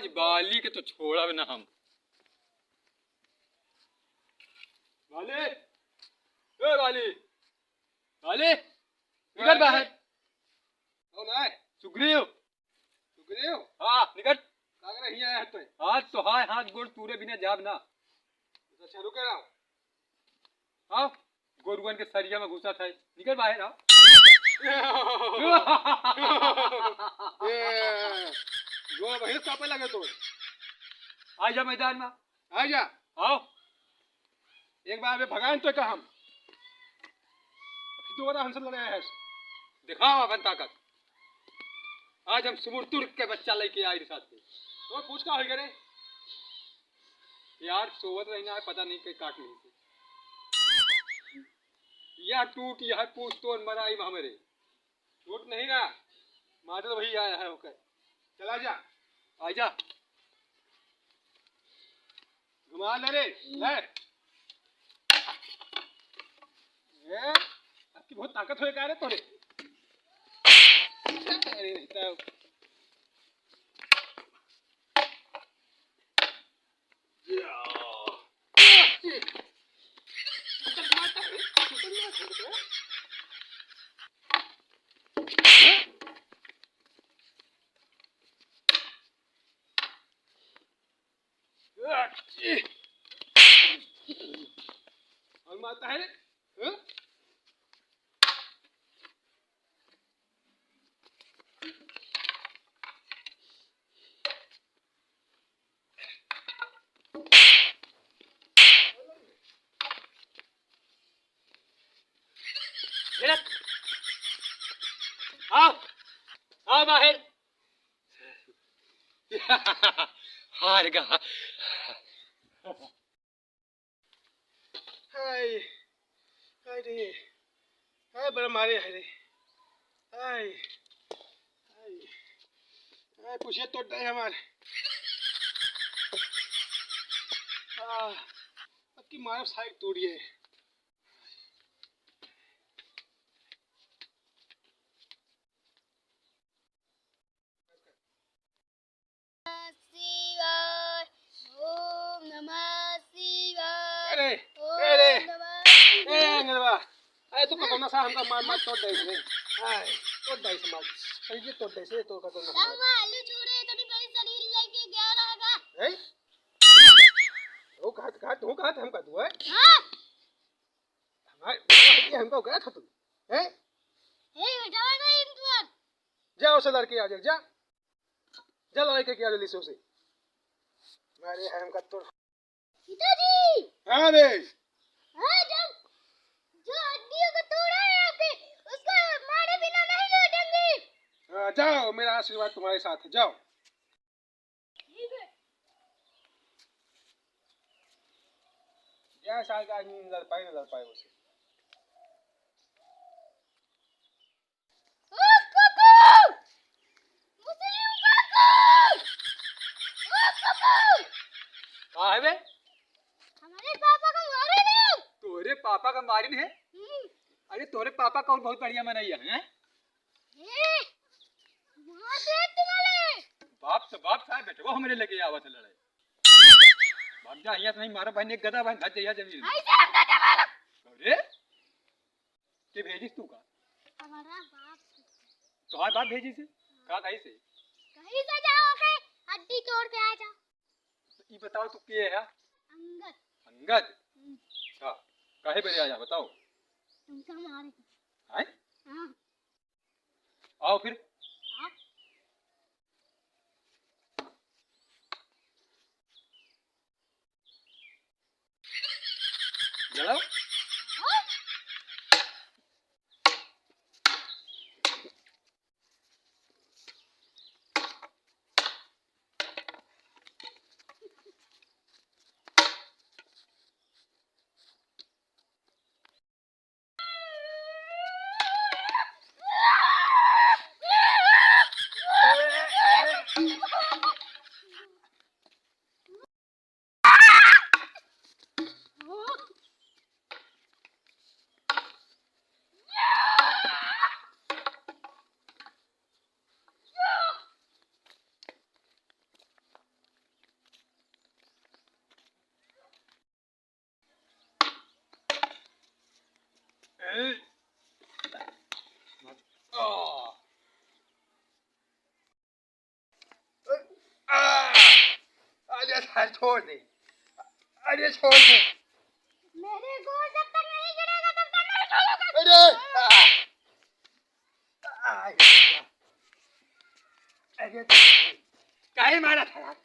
आज बाली के तो छोड़ा भी ना हम। बाली, ए बाली, बाली, निकल बाहर। कौन है? सुग्रीव। सुग्रीव? हाँ निकल। का कर रही है तो? हाथ तो हाय हाथ गोड़ तूरे बिना जाब ना। अच्छा रुके रहो। हाँ गोरुगन के सरिया में घुसा था। निकल बाहर आओ। जो वही कापे लगे तो आ जा मैदान में। आ जा। आओ। एक बार भगान तो का हम दोबारा हमसे लड़े हैं। दिखाओ अपन ताकत। आज हम सुमुरतुर के बच्चा लेके आए साथ में। तो पूछ का हो गए यार सोवत रहना है, पता नहीं कहीं काट ली थी। यह टूट यह पूछ तो मराई हमारे टूट नहीं ना मारे तो वही आया है होकर। चला जा। आजा घुमा ले रे ले। ये आपकी बहुत ताकत हो क्या रे तोरे। अरे नहीं और मारता है हाँ? आओ आओ बाहर। हार गा। हाय हाय रे हाय बड़ा मारे है रे हाय हाय हाय पूछे तो डे हमारे अब की मारे साइड तोड़िए। अरे अरे ए अंगलवा अरे तो कौन सा हमका मार मार तोड़ दे रे हाय तोड़ दे से मार अरे ये तोड़ दे से तोड़ का तो ना आलू छोड़े तो नहीं मेरी शरीर लेके गया रहेगा। हैं वो कहा तू कहा था हमका तू है हां हमारे हमका कहा था तू हैं ए बेटा नहीं इंतजार जा उसे लड़के आ जा जा लड़के के आ जल्दी से उसे मारे है हमका तो पिताजी। हां रे हां जब जो हड्डियों को तोड़ा है आपने उसको मारे बिना नहीं लौटेंगे। जाओ मेरा आशीर्वाद तुम्हारे साथ है जाओ। ठीक है क्या साल का आदमी लड़ पाए उसे ओ कुकू मुस्लिम कुकू ओ कुकू कहाँ है बे? हमारे पापा को मारे ना। तोरे पापा का मारिन है? अरे तोरे पापा कौन बहुत बढ़िया मनैया है? वहाँ देख तुम्हारे बाप साहब बेटे वो हमारे लेके आवत है लड़ाई। बाप जा यहाँ से नहीं मारा भाई ने गदा भाई धर जाइए जमीन। ऐसे हम तो जवाब। अरे के भेजिस तू का? हमारा बाप तो बाप भेजी से कहा कहीं से जाओगे हड्डी तोड़ के आ जाओ। ये बताओ तू के है? अंगद। अंगद अच्छा काहे बरे आया बताओ। तुमसे मारे हैं? हाँ आओ फिर आप लड़ाओ। यार छोड़ दे, अरे छोड़ दे, मेरे गोल जब तक नहीं गिरेगा तब तक नहीं छोड़ूंगा। अरे अरे काहे मारा था यार?